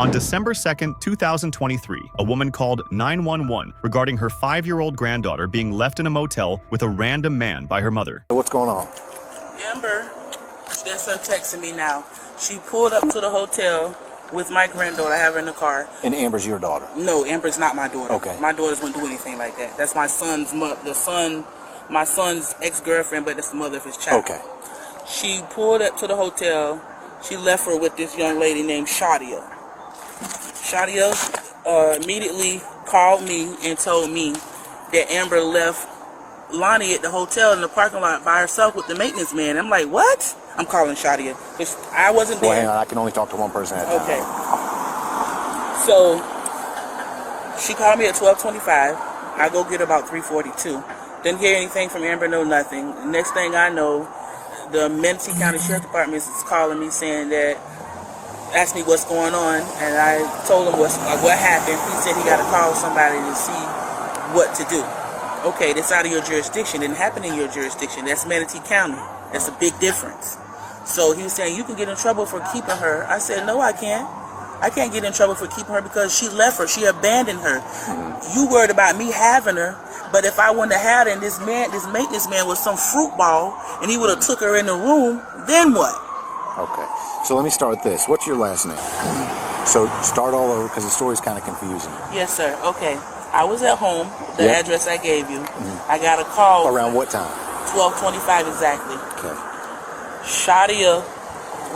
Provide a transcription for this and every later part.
On December 2nd, 2023, a woman called 911 regarding her 5-year-old granddaughter being left in a motel with a random man by her mother. What's going on? Amber, that's her texting me now. She pulled up to the hotel with my granddaughter. I have her in the car. And Amber's your daughter? No, Amber's not my daughter. Okay. My daughters wouldn't do anything like that. That's my son's my son's ex-girlfriend, but that's the mother of his child. Okay. She pulled up to the hotel. She left her with this young lady named Shadia. Shadia immediately called me and told me that Amber left Lonnie at the hotel in the parking lot by herself with the maintenance man. I'm like, what? I'm calling Shadia. I wasn't there. Well, hang on, I can only talk to one person at a time. Okay. So she called me at 12:25. I go get her about 3:42. Didn't hear anything from Amber, no nothing. The next thing I know, the Menifee County Sheriff Department is calling me saying that, asked me what's going on, and I told him what happened. He said he got to call somebody to see what to do. Okay, that's out of your jurisdiction. It didn't happen in your jurisdiction. That's Menifee County. That's a big difference. So he was saying, you can get in trouble for keeping her. I said, no, I can't. I can't get in trouble for keeping her because she left her. She abandoned her. You worried about me having her, but if I wouldn't have had her and this maintenance man was some fruit ball and he would have took her in the room, then what? Okay. So let me start with this. What's your last name? So start all over because the story's kind of confusing. Yes, sir. Okay. I was at home, the address I gave you. I got a call. Around what time? 12:25 exactly. Okay. Shadia,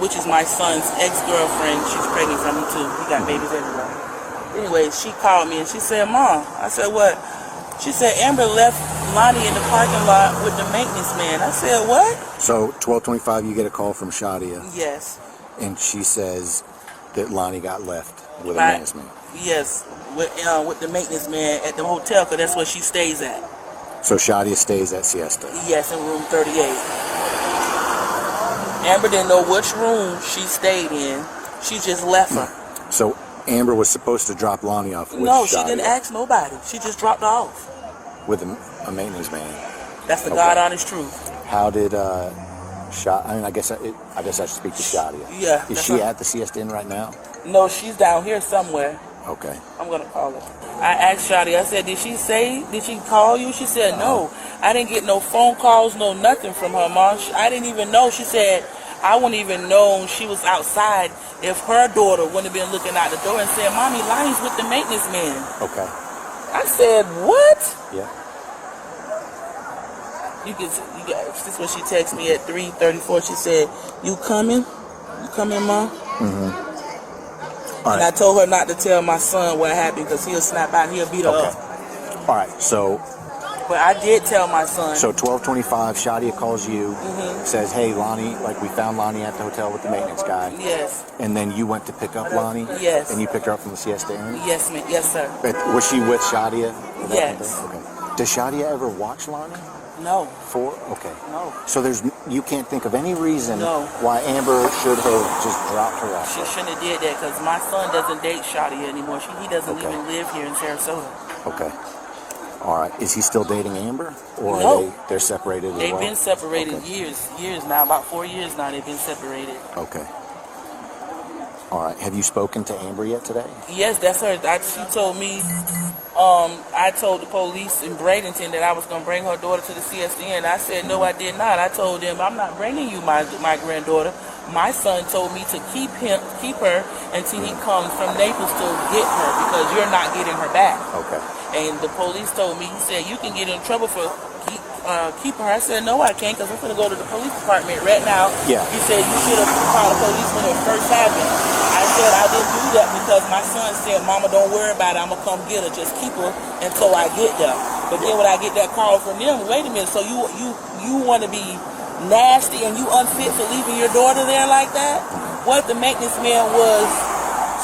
which is my son's ex-girlfriend, she's pregnant from him too. He got babies everywhere. Anyway, she called me and she said, Mom. I said, what? She said, Amber left Lonnie in the parking lot with the maintenance man. I said, what? So 12:25, you get a call from Shadia. Yes. And she says that Lonnie got left with a maintenance man. Yes, with the maintenance man at the hotel, because that's where she stays at. So Shadia stays at Siesta? Yes, in room 38. Amber didn't know which room she stayed in. She just left her. So Amber was supposed to drop Lonnie off with No, Shadia. she didn't ask nobody. She just dropped her off. With a maintenance man? That's the God honest truth. How did I guess I should speak to Shadia. Yeah. Is she at the Siesta Inn right now? No, she's down here somewhere. Okay. I'm going to call her. I asked Shadia, I said, did she call you? She said, no. I didn't get no phone calls, no nothing from her, Mom. I didn't even know. She said, I wouldn't even know she was outside if her daughter wouldn't have been looking out the door and said, Mommy, Lonnie's with the maintenance man. Okay. I said, what? Yeah. This is when she texted me at 3:34. She said, you coming? You coming, Mom? Mm-hmm. And I told her not to tell my son what happened because he'll snap out and he'll beat her up. All right, so... But I did tell my son. So 12:25, Shadia calls you, says, hey, Lonnie, we found Lonnie at the hotel with the maintenance guy. Yes. And then you went to pick up Lonnie? Yes. And you picked her up from the Siesta Inn? Yes, ma'am. Yes, sir. Was she with Shadia? Yes. Okay. Does Shadia ever watch Lonnie? No. Okay. No. So you can't think of any reason why Amber should have just dropped her off. She shouldn't have did that because my son doesn't date Shadia anymore. He doesn't even live here in Sarasota. Okay. All right. Is he still dating Amber? Or no. They're separated as well? They've been separated years now. About 4 years now they've been separated. Okay. All right. Have you spoken to Amber yet today? Yes, that's her. She told me, I told the police in Bradenton that I was going to bring her daughter to the CSN. I said, no, I did not. I told them, I'm not bringing you my granddaughter. My son told me to keep her until he comes from Naples to get her because you're not getting her back. Okay. And the police told me, he said, you can get in trouble for keeping her. I said, no, I can't because I'm going to go to the police department right now. Yeah. He said, you should have called the police when it first happened. I said, I didn't do that because my son said, Mama, don't worry about it. I'm going to come get her. Just keep her until I get there. But then when I get that call from them, wait a minute, so you want to be nasty and you unfit for leaving your daughter there like that? What if the maintenance man was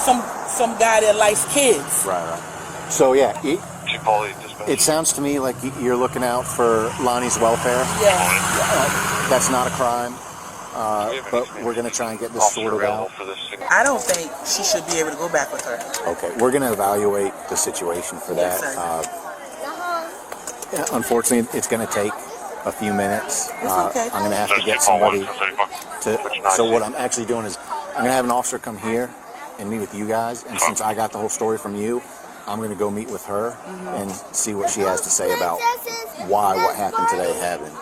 some guy that likes kids? Right. So, yeah. It sounds to me like you're looking out for Lonnie's welfare. Yeah. That's not a crime. But we're going to try and get this sorted out. I don't think she should be able to go back with her. Okay, we're going to evaluate the situation for that. Unfortunately, it's going to take a few minutes. Okay. I'm going to have to get somebody to... So what I'm actually doing is I'm going to have an officer come here and meet with you guys. And since I got the whole story from you, I'm going to go meet with her and see what she has to say about why what happened today happened.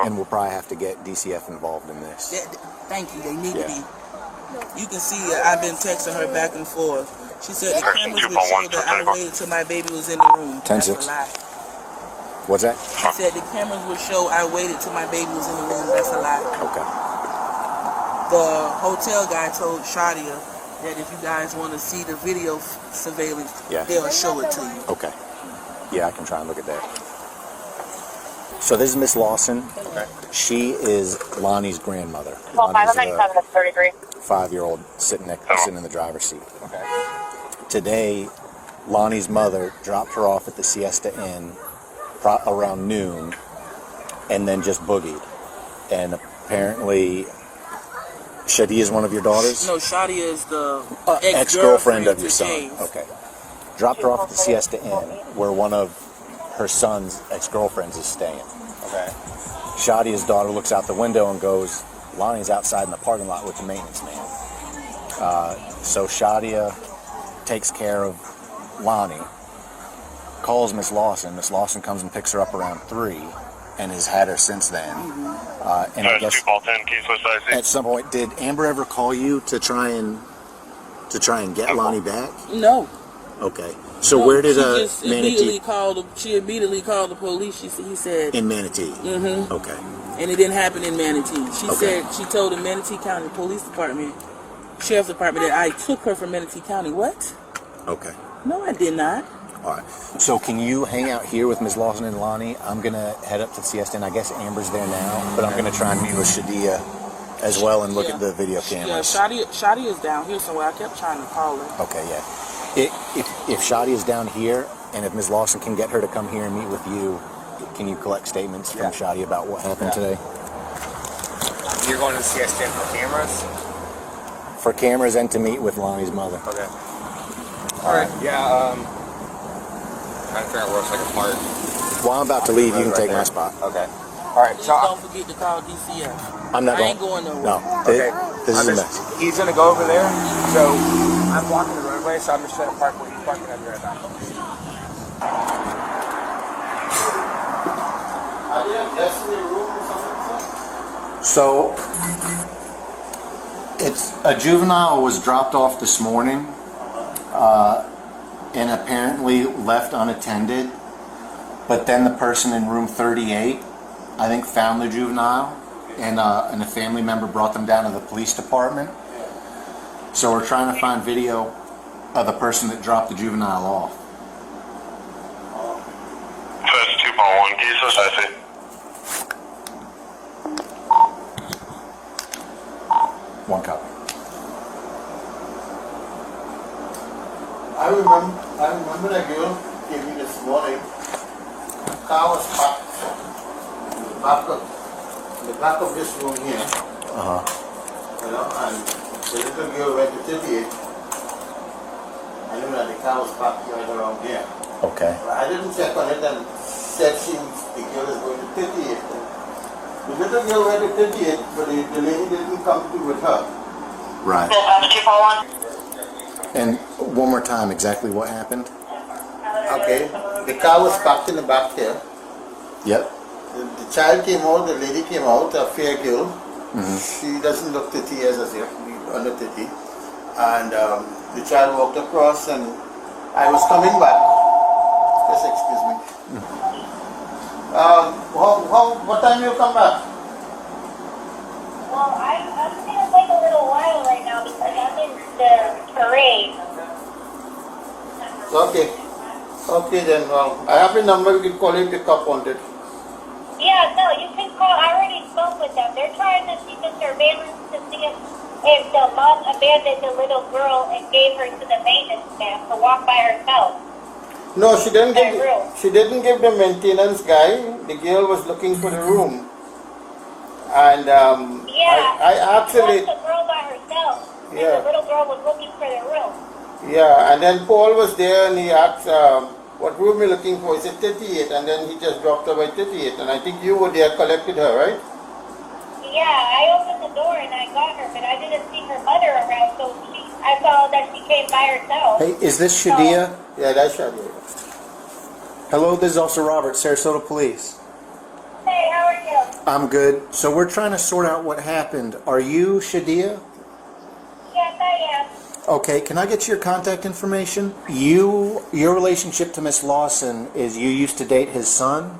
And we'll probably have to get DCF involved in this. Thank you. They need to be. You can see I've been texting her back and forth. She said the cameras would show that I waited till my baby was in the room. 10-6. What's that? She said the cameras would show I waited till my baby was in the room. That's a lie. Okay. The hotel guy told Shadia that if you guys want to see the video surveillance, they'll show it to you. Okay. Yeah, I can try and look at that. So this is Miss Lawson. Okay. She is Lonnie's grandmother. Well, 597 is 33. 5-year-old sitting in the driver's seat. Okay. Today, Lonnie's mother dropped her off at the Siesta Inn around noon, and then just boogied. And apparently, Shadia is one of your daughters? No, Shadia is the ex-girlfriend of your son. Okay. Dropped her off at the Siesta Inn, where one of her son's ex-girlfriends is staying. Okay. Shadia's daughter looks out the window and goes, Lonnie's outside in the parking lot with the maintenance man. So Shadia takes care of Lonnie, calls Miss Lawson. Miss Lawson comes and picks her up around 3 and has had her since then. And I guess at some point, did Amber ever call you to try and get Lonnie back? No. Okay. So where did Manatee? She immediately called the police. He said in Manatee. Mm-hmm. Okay. And it didn't happen in Manatee. She said she told the Manatee County Police Department, Sheriff's Department, that I took her from Manatee County. What? Okay. No, I did not. All right. So can you hang out here with Ms. Lawson and Lonnie? I'm gonna head up to the Siesta, and I guess Amber's there now, but I'm gonna try and meet with Shadia as well and look at the video cameras. Yeah, Shadia is down here somewhere. I kept trying to call her. Okay, yeah. If Shadia is down here, and if Ms. Lawson can get her to come here and meet with you, can you collect statements from Shadia about what happened today? You're going to the Siesta for cameras? For cameras and to meet with Lonnie's mother. Okay. All right. Yeah. Trying to figure out where else I can park. While I'm about to leave, you can take my spot. Okay. All right. Just don't forget to call DCF. I'm not I ain't going nowhere. No. Okay. This is a mess. He's gonna go over there. So I'm walking the roadway, so I'm just gonna park where he's parking over there. So, it's a juvenile was dropped off this morning and apparently left unattended, but then the person in room 38, I think, found the juvenile, and a family member brought them down to the police department. So we're trying to find video of the person that dropped the juvenile off. First 2.1, can you say? One copy. I remember that girl came in this morning. The car was parked in the back of this room here. You know, and the little girl went to 38. I knew that the car was parked right around here. Okay. But I didn't check on it and said the girl is going to 38. The little girl went to 38, but the lady didn't come to with her. Right. And one more time, exactly what happened? Okay. The car was parked in the back here. Yep. The child came out, the lady came out, a fair girl. She doesn't look 30 years as if under 30. And the child walked across and I was coming back. Just excuse me. What time you come back? Well, I'm going to take a little while right now because I'm in the parade. Okay. Okay then, well, I have the number, you can call him, pick up on it. Yeah, no, you can call. I already spoke with them. They're trying to see the surveillance to see if the mom abandoned the little girl and gave her to the maintenance staff to walk by herself. No, she didn't give the maintenance guy. The girl was looking for the room. And I actually the girl by herself. Yeah. And the little girl was looking for the room. Yeah, and then Paul was there and he asked, what room are you looking for? He said 38, and then he just dropped her by 38. And I think you were there, collected her, right? Yeah, I opened the door and I got her, but I didn't see her mother around, so I saw that she came by herself. Hey, is this Shadia? Yeah, that's Shadia. Hello, this is Officer Robert, Sarasota Police. Hey, how are you? I'm good. So we're trying to sort out what happened. Are you Shadia? Yes, I am. Okay, can I get your contact information? Your relationship to Miss Lawson is you used to date his son?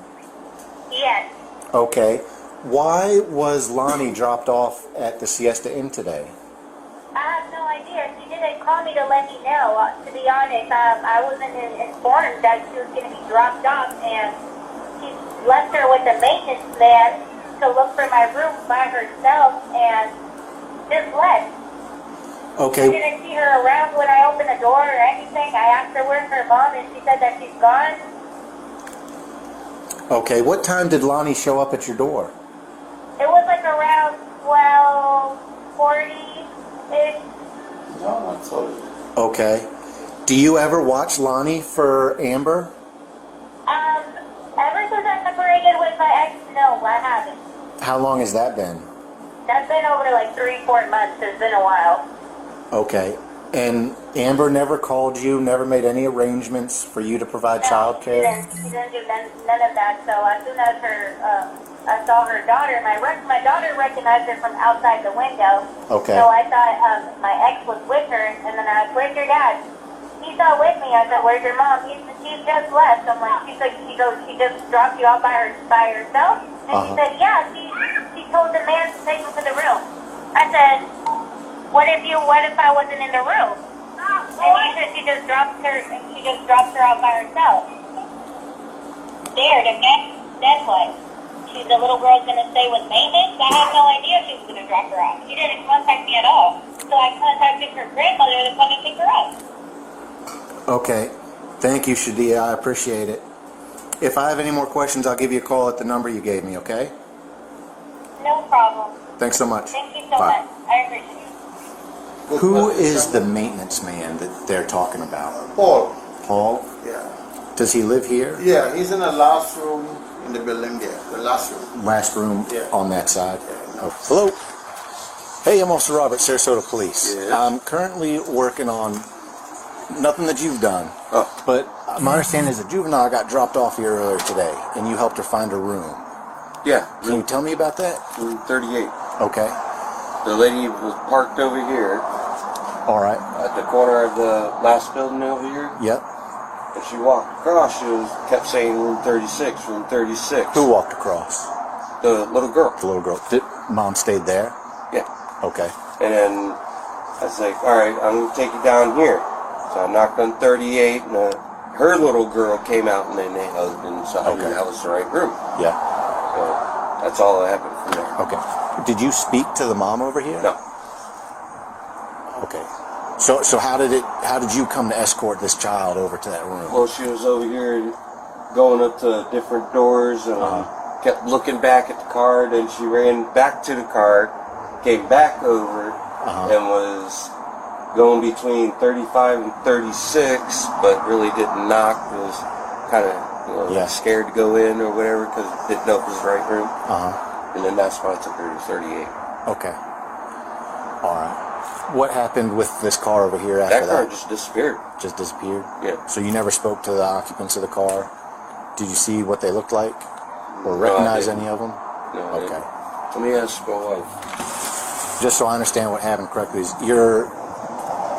Yes. Okay. Why was Lonnie dropped off at the Siesta Inn today? I have no idea. She didn't call me to let me know. To be honest, I wasn't informed that she was going to be dropped off, and she left her with the maintenance man to look for my room by herself and just left. Okay. I didn't see her around when I opened the door or anything. I asked her where's her mom, and she said that she's gone. Okay, what time did Lonnie show up at your door? It was like around 12:40-ish. No, that's all. Okay. Do you ever watch Lonnie for Amber? Ever since I separated with my ex, no, I haven't. How long has that been? That's been over like 3-4 months. It's been a while. Okay. And Amber never called you, never made any arrangements for you to provide No, child care? She didn't do none of that. So as soon as I saw her daughter, my daughter recognized her from outside the window. Okay. So I thought my ex was with her, and then I asked, "Where's your dad?" He's not with me. I said, "Where's your mom?" She's just left. I'm like, she just dropped you off by herself? And she said, "Yeah, she told the man to take me to the room." I said, What if I wasn't in the room? And he said she just dropped her off by herself. Scared, and that's what. The little girl's gonna stay with maintenance? I had no idea she was gonna drop her off. She didn't contact me at all. So I contacted her grandmother to come and pick her up. Okay. Thank you, Shadia. I appreciate it. If I have any more questions, I'll give you a call at the number you gave me, okay? No problem. Thanks so much. Thank you so Bye. much. I appreciate it. Who is the maintenance man that they're talking about? Paul. Paul? Yeah. Does he live here? Yeah, he's in the last room in the building there. The last room. Last room Yeah. on that side? Oh. Hello? Hey, I'm Officer Robert, Sarasota Police. Yes. I'm currently working on nothing that you've done, Oh. but my understanding is a juvenile got dropped off here earlier today, and you helped her find a room. Yeah, Can you tell me about that? room 38. Okay. The lady was parked over here All right. at the corner of the last building over here, Yep. and she walked across. Kept saying room 36, room 36. Who walked across? The little girl. The little girl. Did Mom stayed there? Yeah. Okay. And then I was like, all right, I'm going to take you down here. So I knocked on 38, and her little girl came out, and then they hugged, and so I knew Okay. that was the right room. Yeah. So that's all that happened from there. Okay. Did you speak to the mom over here? No. Okay. So how did you come to escort this child over to that room? Well, she was over here going up to different doors and kept looking back at the car. Then she ran back to the car, came back over, and was going between 35 and 36, but really didn't knock. Was kind of scared to go in or whatever because didn't know if it was the right room. And then that's why I took her to 38. Okay. All right. What happened with this car over here after that? That car just disappeared. Just disappeared? Yeah. So you never spoke to the occupants of the car? Did you see what they looked like? Or No, I recognize didn't. any of them? No, I Okay. didn't. Let me ask my wife. Just so I understand what happened correctly,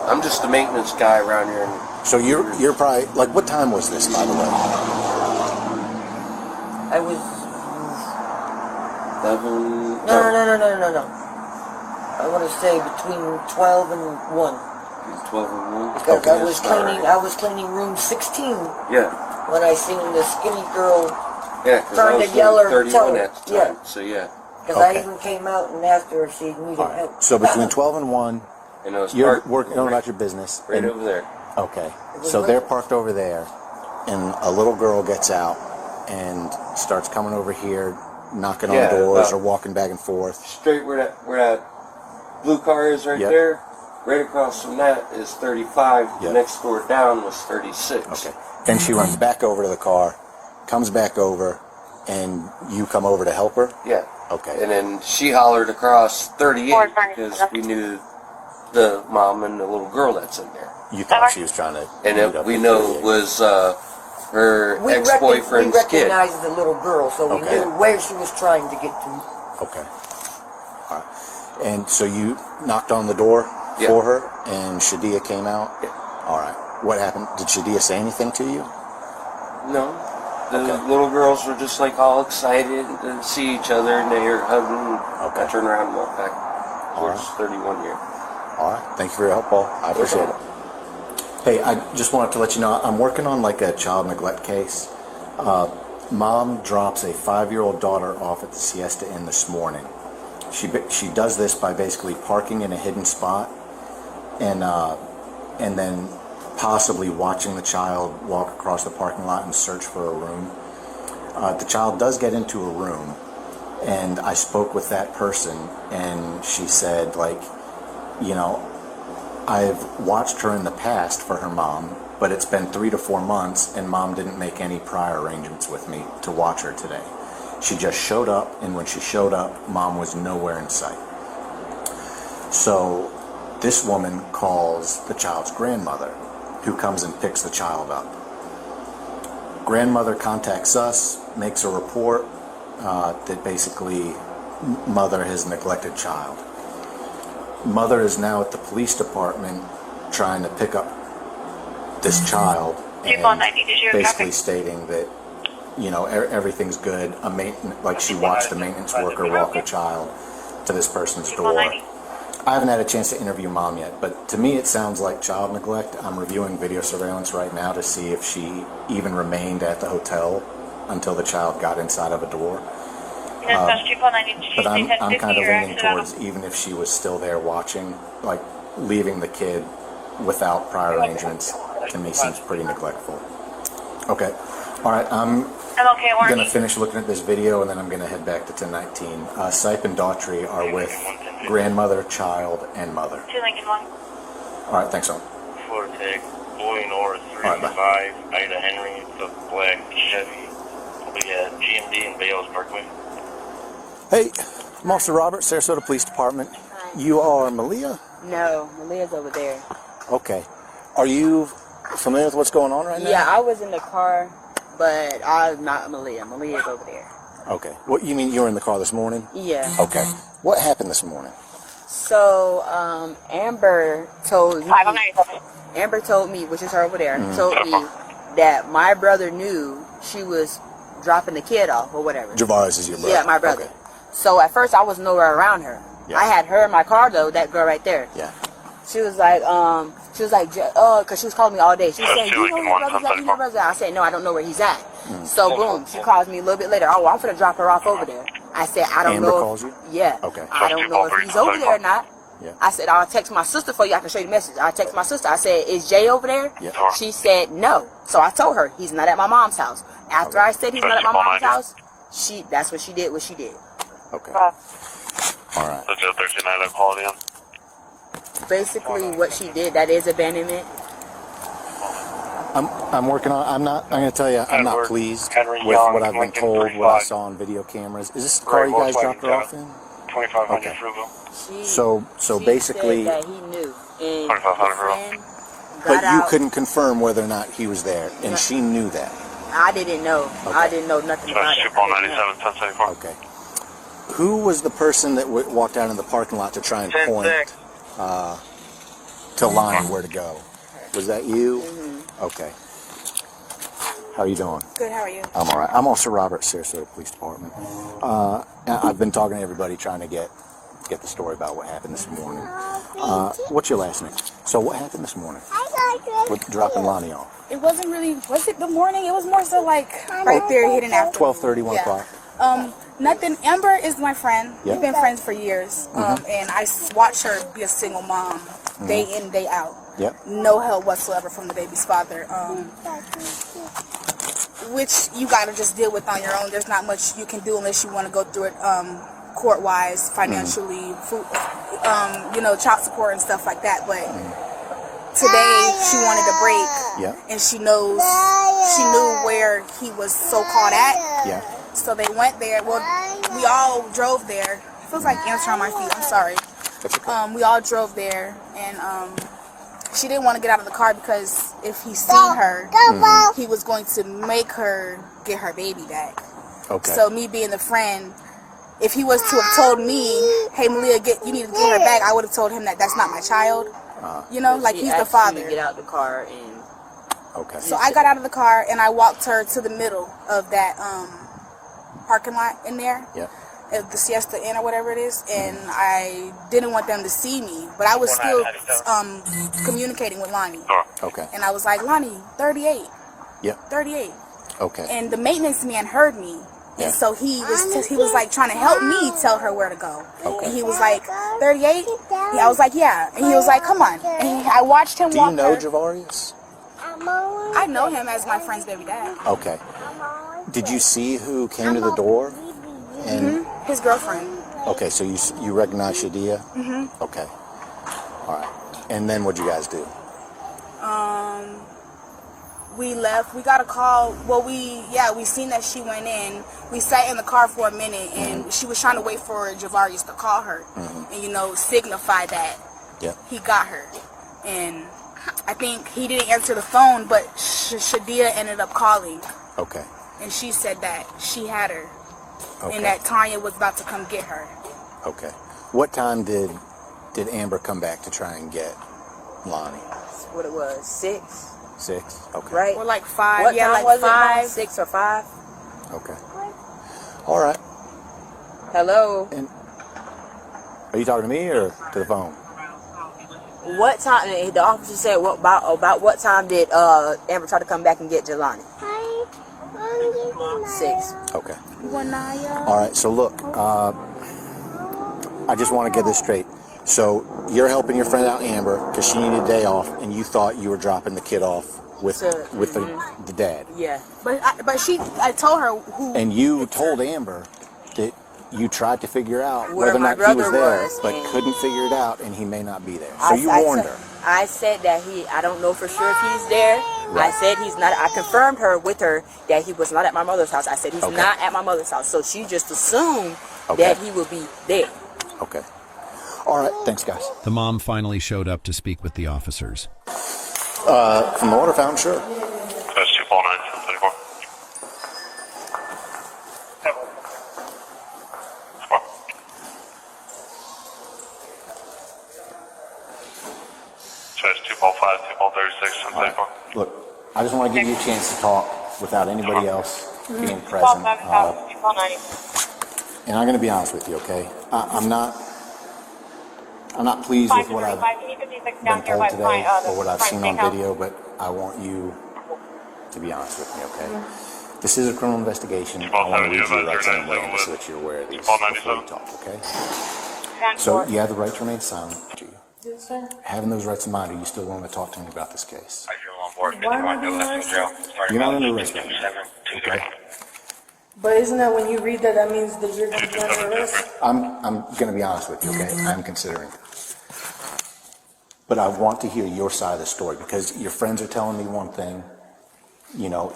I'm just the maintenance guy around here. so you're probably, like, what time was this, by the way? I was 11. no. I want to say between 12 and 1. 12 and 1. Because Okay, I was that's all cleaning right. I was cleaning room 16 Yeah. when I seen the skinny girl, Yeah, because I Trying was to yell her 31 toe. at the time. Yeah. So yeah. because I Okay. even came out and asked her if she needed All right. help. So between 12 and 1, And I was you're parked working right, about your business. right and- over there. Okay. was So right- they're parked over there, and a little girl gets out and starts coming over here, knocking Yeah, on doors about- or walking back and forth. Straight where that blue car is right Yep. there. Right across from that is 35. Yep. The next door down was 36. Okay. Then she runs back over to the car, comes back over, And you come over to help her? Yeah. Okay. And then she hollered across 38 because we knew the mom and the little girl that's in there. You thought she was trying to... And it, we know it was her We ex-boyfriend's kid. recognized the little girl, so we knew where she was trying to get to. Okay. All right. And so you knocked on the door for her, and Shadia came out? Yeah. All right. What happened? Did Shadia say anything to you? No. The little girls were just like all excited to see each other, and they were hugging. Okay. I turned around and walked back towards 31 here. All right. Thank you for your help, Paul. I appreciate it. Hey, I just wanted to let you know, I'm working on like a child neglect case. Mom drops a 5-year-old daughter off at the Siesta Inn this morning. She does this by basically parking in a hidden spot and then possibly watching the child walk across the parking lot and search for a room. The child does get into a room, and I spoke with that person, and she said, like, you know, I've watched her in the past for her mom, but it's been 3 to 4 months, and Mom didn't make any prior arrangements with me to watch her today. She just showed up, and when she showed up, Mom was nowhere in sight. So this woman calls the child's grandmother, who comes and picks the child up. Grandmother contacts us, makes a report that basically mother has neglected child. Mother is now at the police department trying to pick up this child and basically stating that, you know, everything's good. Like she watched the maintenance worker walk her child to this person's door. I haven't had a chance to interview Mom yet, but to me it sounds like child neglect. I'm reviewing video surveillance right now to see if she even remained at the hotel until the child got inside of a door. But I'm kind of leaning towards even if she was still there watching, like leaving the kid without prior arrangements, to me seems pretty neglectful. Okay. All right. I'm going to finish looking at this video, and then I'm going to head back to 1019. Sipe and Daughtry are with grandmother, child, and mother. All right. Thanks, all. Florida Tech, boy North 355, Ida Henry, the black Chevy. We had GMD and Bales Parkway. Hey, I'm Officer Robert, Sarasota Police Department. You are Malia? No, Malia's over there. Okay. Are you familiar with what's going on right now? Yeah, I was in the car, but I'm not Malia. Malia's over there. Okay. What, you mean you were in the car this morning? Yeah. Okay. What happened this morning? So, Amber told me, which is her over there, told me that my brother knew she was dropping the kid off or whatever. Javaris is your brother? Yeah, my brother. Okay. So at first I was nowhere around her. Yeah. I had her in my car though, that girl right there. Yeah. She was like, because she was calling me all day. She was saying, you know where your brother's at? You know where your brother's at? I said, no, I don't know where he's at. So boom, she calls me a little bit later. Oh, I'm finna drop her off over there. I said, I don't Amber know. calls you? Yeah. Okay. I don't know if he's over there or not. Yeah. I said, I'll text my sister for you. I can show you the message. I text my sister. I said, is Jay over there? Yeah. She said, no. So I told her, he's not at my mom's house. After I said he's not at my mom's house, that's what she did, Okay. All right. That's the Thursday night I called in. Basically, what she did, that is abandonment. I'm working on. I'm going to tell you, I'm not pleased with what I've been told, what I saw on video cameras. Is this the car you guys dropped her off in? 2500 Frugal. So basically, said that he knew. And 2500 but you couldn't confirm whether or not he was there, and she knew that. I didn't know. Okay. I didn't know nothing about it. 97 1074. Okay. Who was the person that walked out in the parking lot to try and point to Lonnie where to go? Was that you? Mm-hmm. Okay. How are you doing? Good, how are you? I'm all right. I'm Officer Robert, Sarasota Police Department. I've been talking to everybody trying to get the story about what happened this morning. What's your last name? So what happened this morning with dropping Lonnie off? It wasn't really, was it the morning? It was more so like right there hitting after. 12:30, 1 o'clock. Nothing. Amber is my friend. Yeah. We've been friends for years. And I watch her be a single mom day in, day out. Yep. No help whatsoever from the baby's father. Which you gotta just deal with on your own. There's not much you can do unless you want to go through it court-wise, financially, food, child support and stuff like that. But today she wanted a break, and she knew where he was so called at. Yeah. So they went there. Well, we all drove there. It feels like ants are on my feet. I'm sorry. We all drove there, and she didn't want to get out of the car because if he seen her, he was going to make her get her baby back. Okay. So me being the friend, if he was to have told me, "Hey, Malia, you need to get her back," I would have told him that that's not my child. You know, like he's the father. Get out the car and. Okay. So I got out of the car and I walked her to the middle of that parking lot in there. Yeah. At the Siesta Inn or whatever it is, and I didn't want them to see me, but I was still communicating with Lonnie. Okay. And I was like, Lonnie, 38. Yep. 38. Okay. And the maintenance man heard me. Yeah. And so he was like trying to help me tell her where to go. Okay. And he was like, 38? Yeah, I was like, yeah. And he was like, come on. And I watched him walk. Do you know her. Javarius? I know him as my friend's baby dad. Okay. Did you see who came to the door? And his girlfriend. Okay, so you recognize Shadia? Okay. All right. And then what'd you guys do? We left. We got a call. Well, we seen that she went in. We sat in the car for a minute, and she was trying to wait for Javarius to call her, and signify that he got her. And I think he didn't answer the phone, but Shadia ended up calling. Okay. And she said that she had her, Okay. and that Tanya was about to come get her. Okay. What time did Amber come back to try and get Lonnie? What it was, 6? 6? Okay. Right? Or like 5. What yeah, time like was 5. It? 6 or 5? Okay. All right. Hello. And are you talking to me or to the phone? What time? The officer said about what time did Amber try to come back and get Jelani? 6. Okay. All right. So look, I just want to get this straight. So you're helping your friend out, Amber, because she needed a day off, and you thought you were dropping the kid off with the dad. Yeah. But I told her who. And you told Amber that you tried to figure out Where whether or my not he was brother there, was, but and couldn't figure it out, and he may not be there. So you warned her. I said that I don't know for sure if he's there. Right. I said he's not. I confirmed with her that he was not at my mother's house. I said he's Okay. not at my mother's house. So she just assumed Okay. that he would be there. Okay. All right. Thanks, guys. The mom finally showed up to speak with the officers. From the water fountain, sure. That's 249, 34. So it's 245, 236, 1034. Look, I just want to give you a chance to talk without anybody else being present. And I'm going to be honest with you, okay? I'm not pleased with what I've been told today or what I've seen on video, but I want you to be honest with me, okay? This is a criminal investigation. I want to read you the rights and land so that you're aware of these before you talk, okay? So you have the right to remain silent. Do you? Yes, sir. Having those rights in mind, are you still willing to talk to me about this case? I feel on board. 51, no less jail. You're not under arrest right now, 239. okay? But isn't that when you read that, that means that you're going to be under arrest? I'm going to be honest with you, okay? I'm considering. But I want to hear your side of the story because your friends are telling me one thing. You know,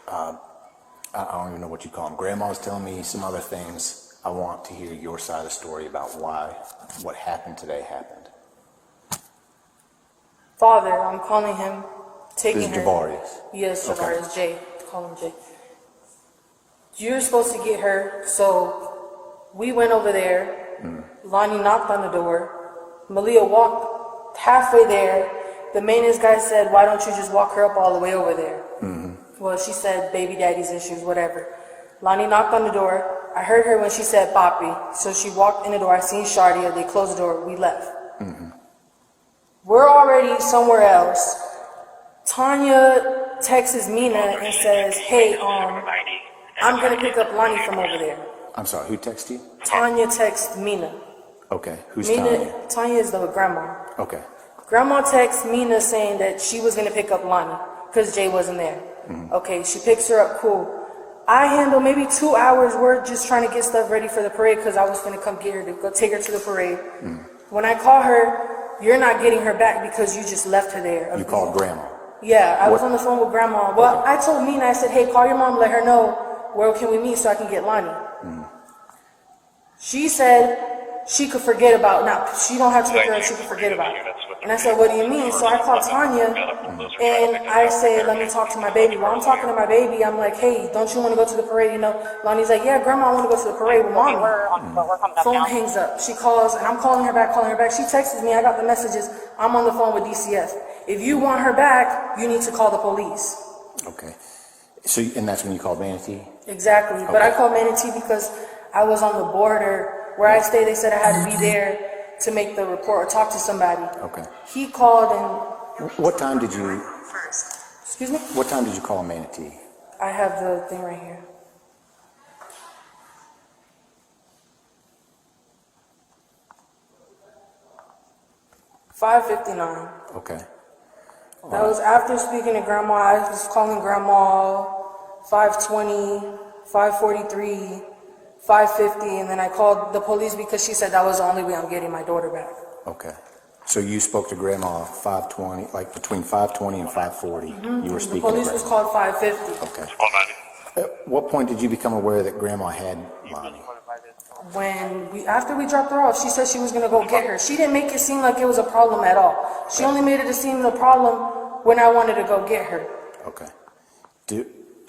I don't even know what you call them. Grandma's telling me some other things. I want to hear your side of the story about why what happened today happened. Father, I'm calling him, taking This is her. Javarius. Yes, Okay. Javarius, Jay. Call him Jay. You're supposed to get her, so we went over there. Lonnie knocked on the door. Malia walked halfway there. The maintenance guy said, why don't you just walk her up all the way over there? Well, she said, baby daddy's issues, whatever. Lonnie knocked on the door. I heard her when she said, Papi. So she walked in the door. I seen Shardia. They closed the door. We left. We're already somewhere else. Tanya texts Mina and says, hey, I'm going to pick up Lonnie from over there. I'm sorry, who texted you? Tanya texts Mina. Okay, who's Tanya? Tanya is the grandma. Okay. Grandma texts Mina saying that she was going to pick up Lonnie because Jay wasn't there. Okay, she picks her up, cool. I handle maybe 2 hours. We're just trying to get stuff ready for the parade because I was going to come get her to go take her to the parade. When I call her, you're not getting her back because you just left her there. You called Grandma. Yeah, I was on the phone with Grandma. Well, I told Mina, I said, hey, call your mom, let her know where can we meet so I can get Lonnie? She said she could forget about, she don't have to take her, she could forget about it. And I said, what do you mean? So I called Tanya, and I said, let me talk to my baby. While I'm talking to my baby, I'm like, hey, don't you want to go to the parade? You know, Lonnie's like, yeah, Grandma, I want to go to the parade with Mommy. Phone hangs up. She calls, and I'm calling her back. She texts me, I got the messages, I'm on the phone with DCF. If you want her back, you need to call the police. Okay. So, and that's when you called Manatee? Exactly. Okay. But I called Manatee because I was on the border. Where I stay, they said I had to be there to make the report or talk to somebody. Okay. He called and... What time did you... Excuse me? What time did you call Manatee? I have the thing right here. $5:59. Okay. That was after speaking to Grandma. I was calling Grandma 5:20, 5:43, 5:50, and then I called the police because she said that was the only way I'm getting my daughter back. Okay. So you spoke to Grandma 5:20, like between 5:20 and 5:40. You were speaking. The police was called 5:50. Okay. At what point did you become aware that Grandma had Lonnie? After we dropped her off, she said she was gonna go get her. She didn't make it seem like it was a problem at all. She only made it seem a problem when I wanted to go get her. Okay. Do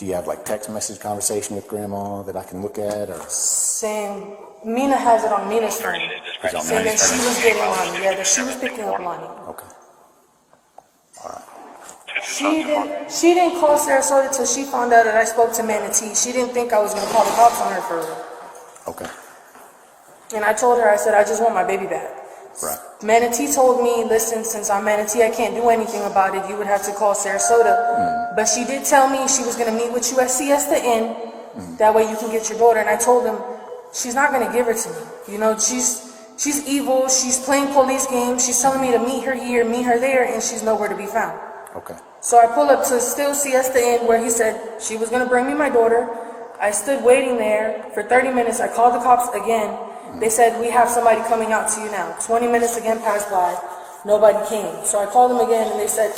you have like text message conversation with Grandma that I can look at, or? Saying, Mina has it on Mina's phone. Saying that she was getting Lonnie. Yeah, that she was picking up Lonnie. Okay. All right. She didn't call Sarasota till she found out that I spoke to Manatee. She didn't think I was gonna call the cops on her for her. Okay. And I told her, I said, I just want my baby back. Right. Manatee told me, listen, since I'm Manatee, I can't do anything about it. You would have to call Sarasota. But she did tell me she was going to meet with you at Siesta Inn. That way you can get your daughter. And I told him, she's not going to give her to me. You know, she's evil. She's playing police games. She's telling me to meet her here, meet her there, and she's nowhere to be found. Okay. So I pulled up to still Siesta Inn where he said she was going to bring me my daughter. I stood waiting there for 30 minutes. I called the cops again. They said, we have somebody coming out to you now. 20 minutes again passed by. Nobody came. So I called them again and they said,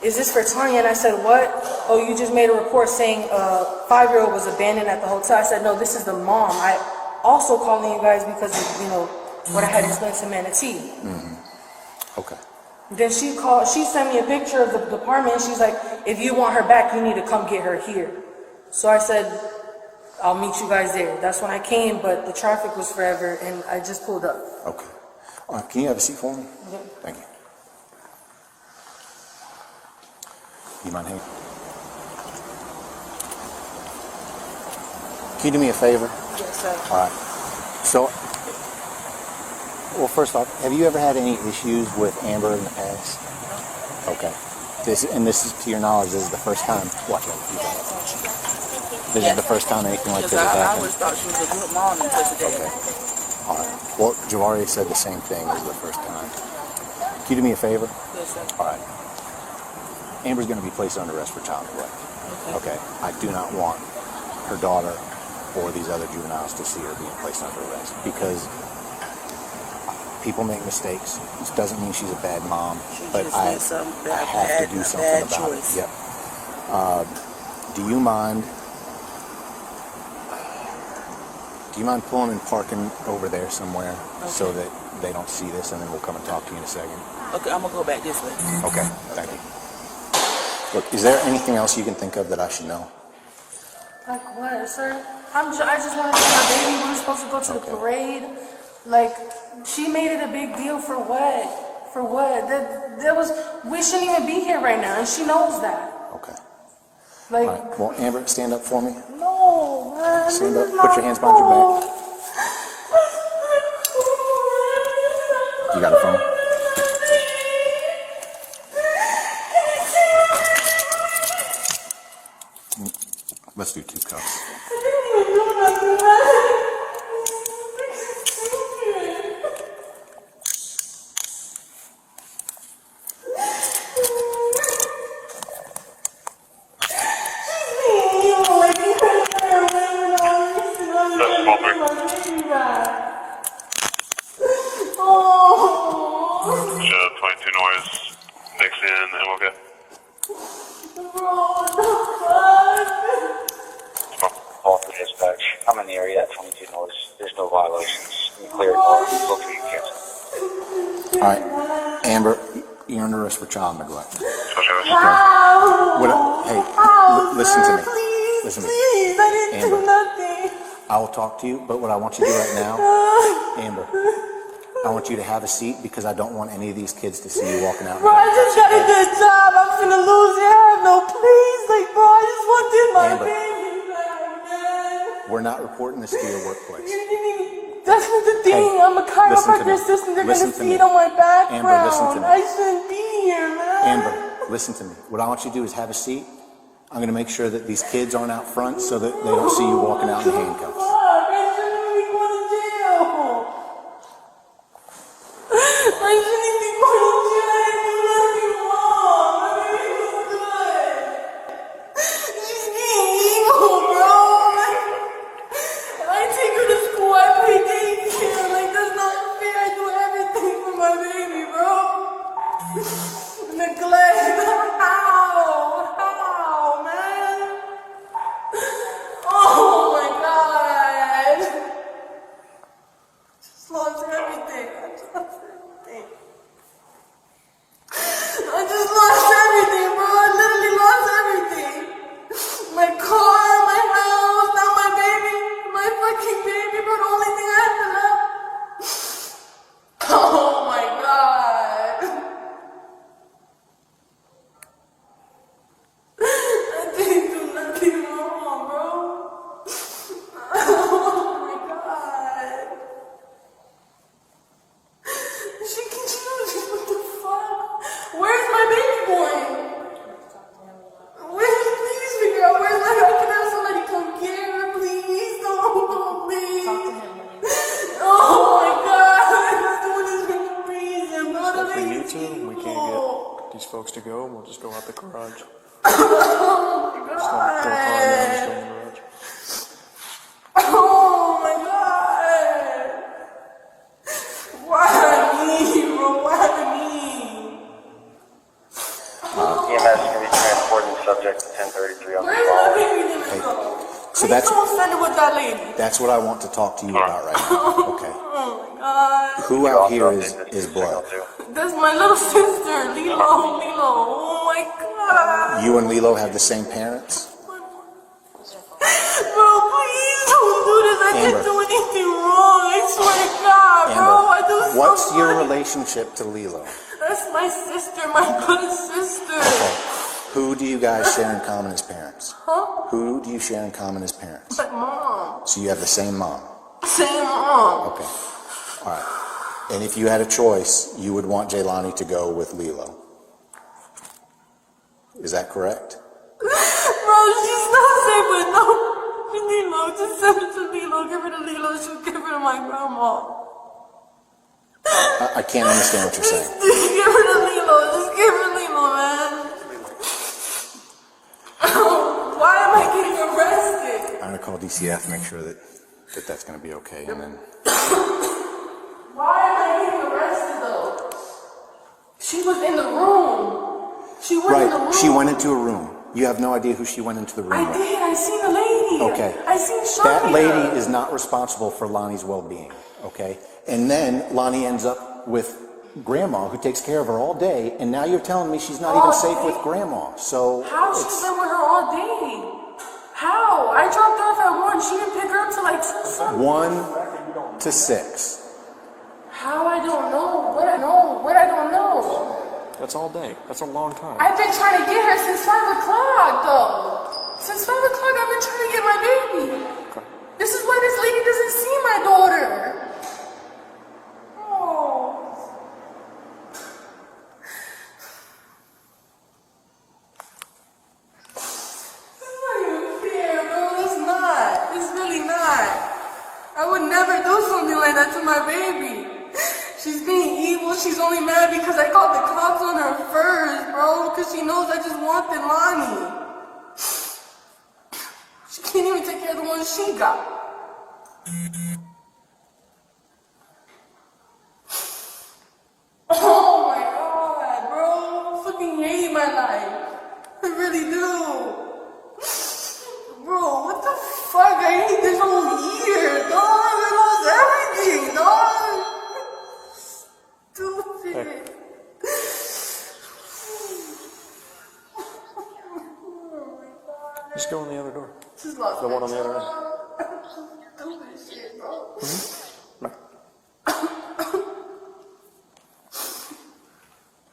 is this for Tanya? And I said, what? Oh, you just made a report saying a 5-year-old was abandoned at the hotel. I said, no, this is the mom. I also calling you guys because of, you know, what I had explained to Manatee. Okay. Then she sent me a picture of the department. She's like, if you want her back, you need to come get her here. So I said, I'll meet you guys there. That's when I came, but the traffic was forever, and I just pulled up. Okay. All right, can you have a seat for me? Thank you. You mind hanging? Can you do me a favor? Yes, sir. All right. So, well, first off, have you ever had any issues with Amber in the past? Okay. This is, to your knowledge, this is the first time. Watch it. This is the first time anything like this has happened. I always thought she was a good mom until today. Okay. All right. Well, Javari said the same thing as the first time. Can you do me a favor? Yes, sir. All right. Amber's going to be placed under arrest for child neglect. Okay. I do not want her daughter or these other juveniles to see her being placed under arrest because people make mistakes. This doesn't mean she's a bad mom, but I have to do something about it. Yep. Do you mind pulling and parking over there somewhere so that they don't see this, and then we'll come and talk to you in a second? Okay, I'm gonna go back this way. Okay, thank you. Look, is there anything else you can think of that I should know? Like what, sir? I just want to see my baby. We were supposed to go to the parade. Like, she made it a big deal for what? For what? We shouldn't even be here right now, and she knows that. Okay. Like, all right. Well, Amber, stand up for me. No, man. Stand up. Put your hands behind your back. You got a phone? Let's do 2 cups. you're under arrest for child neglect. How? Listen to me. Please, Listen to me. please, I didn't do nothing. I will talk to you, but what I want you to do right now, Amber, I want you to have a seat because I don't want any of these kids to see you walking out. Bro, I just got a good job. I'm finna lose it. I have no please. Like, bro, I just wanted my Amber, baby back, man. we're not reporting this to your workplace. That's the thing. Hey, I'm a listen to chiropractor me. assistant. They're Listen gonna to see me. it on my background. Amber, listen to me. I shouldn't be here, man. Amber, listen to me. What I want you to do is have a seat. I'm going to make sure that these kids aren't out front so that they don't see you walking out in handcuffs. Fuck, I shouldn't be going to jail. I shouldn't be going to jail. I didn't do nothing wrong. My baby was good. She's being evil, bro. I take her to school. I pay daycare. Like, that's not fair. I do everything for my baby, bro. Neglect. How, man? Oh my God. Just lost everything. I just lost everything. I just lost everything, bro. I literally lost everything. My car, my house, now my baby, my fucking baby, bro. The only thing I have to love. Oh my God. I didn't do nothing wrong, bro. Oh my God. She can choose. What the fuck? Where's my baby going? Please figure out where's my baby. Can I have somebody come get her, please? No, please. Oh my God. I'm just doing this for no reason, bro. If we need to, and we can't get these folks to go, we'll just go out the garage. Oh my God. Don't call them out, just go in the garage. Oh my God. Why me, bro? Why me? EMS can be transporting subject to 1033 on the Where's my baby gonna go? So Please don't send it with that lady. that's what I want to talk to you about right now. Okay. Oh my God. Who out here is blood? That's my little sister, Lilo. Oh my God. You and Lilo have the same parents? Bro, please don't do this. I Amber. didn't do anything wrong. I swear to God, bro. I do Amber, so what's your much. relationship to Lilo? That's my sister, my blood sister. Okay. Who do you guys share in common as parents? Huh? Who do you share in common as parents? My mom. So you have the same mom? Same mom. Okay. All right. And if you had a choice, you would want Jaylani to go with Lilo. Is that correct? Bro, she's not safe with no Lilo. Just send it to Lilo. Give her to Lilo. She'll give her to my grandma. I can't understand what you're saying. Just give her to Lilo. Just give her Lilo, man. Why am I getting arrested? I'm going to call DCF, make sure that that's going to be okay. And then Why am I getting arrested, though? She was in the room. She went in the room. right, she went into a room. You have no idea who she went into the room I with. did. I seen the lady. Okay. I seen Shania. That lady is not responsible for Lonnie's well-being, okay? And then Lonnie ends up with Grandma, who takes care of her all day, and now you're telling me she's not even safe with Grandma. So How? She's been with her all day. How? I dropped her off at 1. She didn't pick her up till like 2 something. 1 to 6. How? I don't know. What I know? What I don't know? That's all day. That's a long time. I've been trying to get her since 5 o'clock, though. Since 5 o'clock, I've been trying to get my baby. Okay. This is why this lady doesn't see my daughter. Oh. That's not even fair, bro. It's not. It's really not. I would never do something like that to my baby. She's being evil. She's only mad because I called the cops on her first, bro. Because she knows I just wanted Lonnie. She can't even take care of the one she got. Oh my God, bro. I fucking hate my life. I really do. Bro, what the fuck? I hate this whole year, dog. I lost everything, dog. Stupid. Just go in the other door. Just lost The one my on the other end. Stupid shit, bro. Right.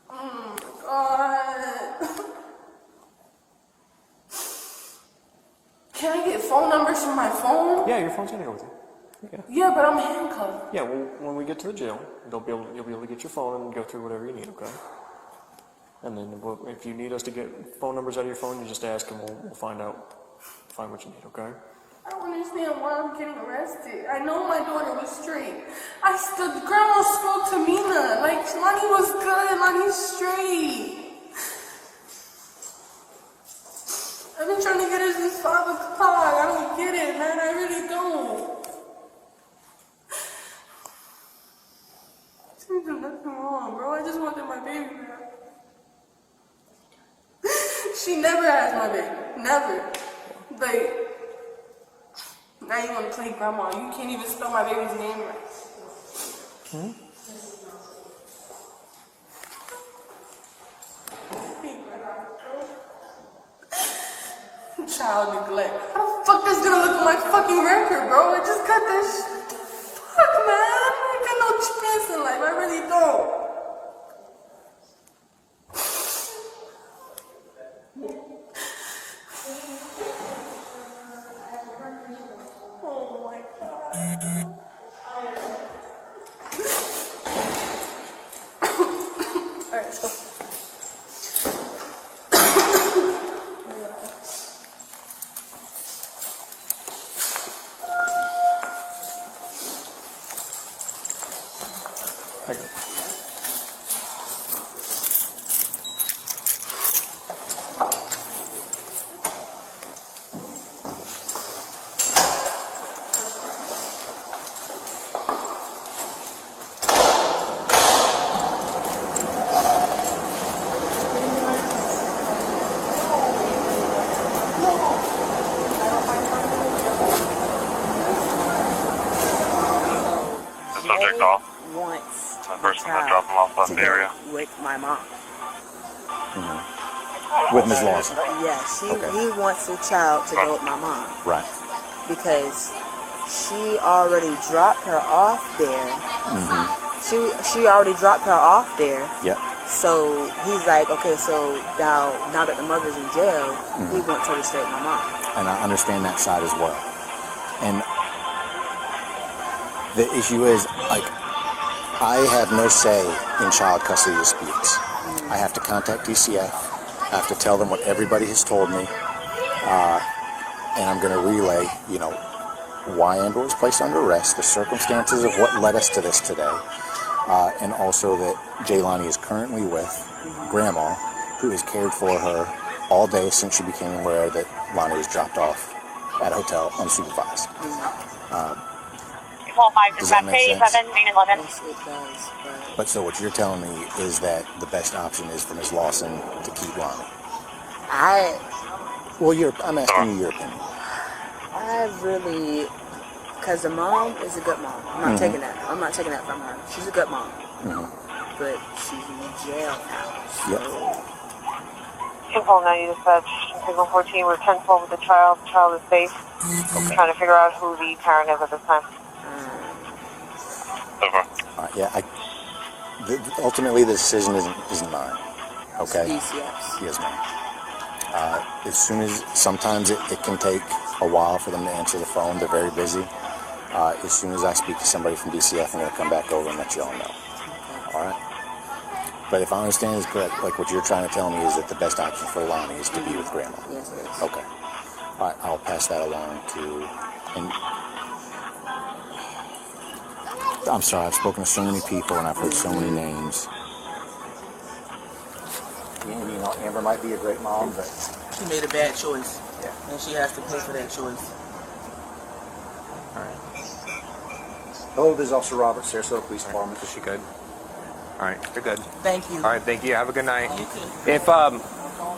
Oh my God. Can I get phone numbers from my phone? Yeah, your phone's gonna go with you. Yeah. Yeah, but I'm handcuffed. Yeah, well, when we get to the jail, you'll be able to get your phone and go through whatever you need, okay? And then if you need us to get phone numbers out of your phone, you just ask and we'll find what you need, okay? I don't understand why I'm getting arrested. I know my daughter was straight. Grandma spoke to Mina. Like, Lonnie was good. Lonnie's straight. I've been trying to get her since 5 o'clock. I don't get it, man. I really don't. She didn't do nothing wrong, bro. I just wanted my baby back. She never has my baby. Never. Like, now you want to play grandma. You can't even spell my baby's name right. Hmm? Child neglect. How the fuck that's gonna look on my fucking record, bro? I just got that shit. Fuck, man. I got no chance in life. I really don't. Oh my God. Alright, let's go. Subject off. Wants The person that dropped him off left the area. with my mom. With Ms. Lawson. Yes, he wants the child to go with my mom. Right. Because she already dropped her off there. She already dropped her off there. Yep. So he's like, okay, so now that the mother's in jail, he wants her to stay with my mom. And I understand that side as well. And the issue is, like, I have no say in child custody disputes. I have to contact DCF. I have to tell them what everybody has told me. And I'm going to relay, why Amber was placed under arrest, the circumstances of what led us to this today, and also that Jaylani is currently with Grandma, who has cared for her all day since she became aware that Lonnie was dropped off at a hotel unsupervised. Does that make sense? Yes, it does. But so what you're telling me is that the best option is for Ms. Lawson to keep Lonnie. I'm asking you your opinion. I really, because the mom is a good mom. I'm not taking that. I'm not taking that from her. She's a good mom. But she's in the jailhouse. Yep. Simple 90 dispatch, signal 14, we're 10-12 with the child. The child is safe. Okay. Trying to figure out who the parent is at this time. Ultimately, the decision isn't mine. Okay? DCF's. Yes, ma'am. Sometimes it can take a while for them to answer the phone. They're very busy. As soon as I speak to somebody from DCF, I'm going to come back over and let you all know. All right? But if I understand this correct, like what you're trying to tell me is that the best option for Lonnie is to be with Grandma. Yes, it is. Okay. All right, I'll pass that along to... And I'm sorry, I've spoken to so many people and I've heard so many names. Amber might be a great mom, but... She made a bad choice. Yeah. And she has to pay for that choice. All right. Hello, this is Officer Robert, Sarasota Police Department. Is she good? All right, you're good. Thank you. All right, thank you. Have a good night. You too.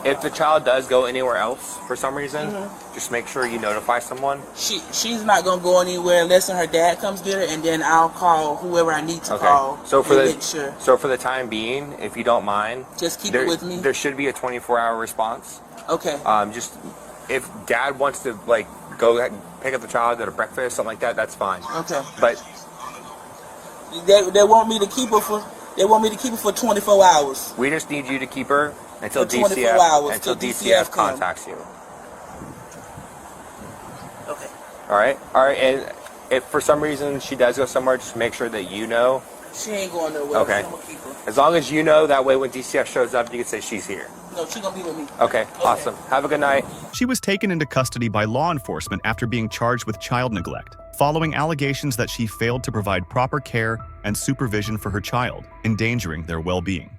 If the child does go anywhere else for some reason, just make sure you notify someone. She's not gonna go anywhere unless her dad comes get her, and then I'll call whoever I need to call. So for make sure. So for the time being, if you don't mind, just keep it with me. There should be a 24-hour response. Okay. Just if Dad wants to like go ahead and pick up the child at a breakfast, something like that, that's fine. Okay. But they want me to keep her for 24 hours. we just need you to keep her until For 24 DCF hours, until till DCF DCF come. contacts you. Okay. All right. And if for some reason she does go somewhere, just make sure that you know. She ain't going nowhere. Okay. I'm gonna keep her. As long as you know, that way when DCF shows up, you can say she's here. No, she gonna be with me. Okay. Awesome. Have a good night. She was taken into custody by law enforcement after being charged with child neglect, following allegations that she failed to provide proper care and supervision for her child, endangering their well-being.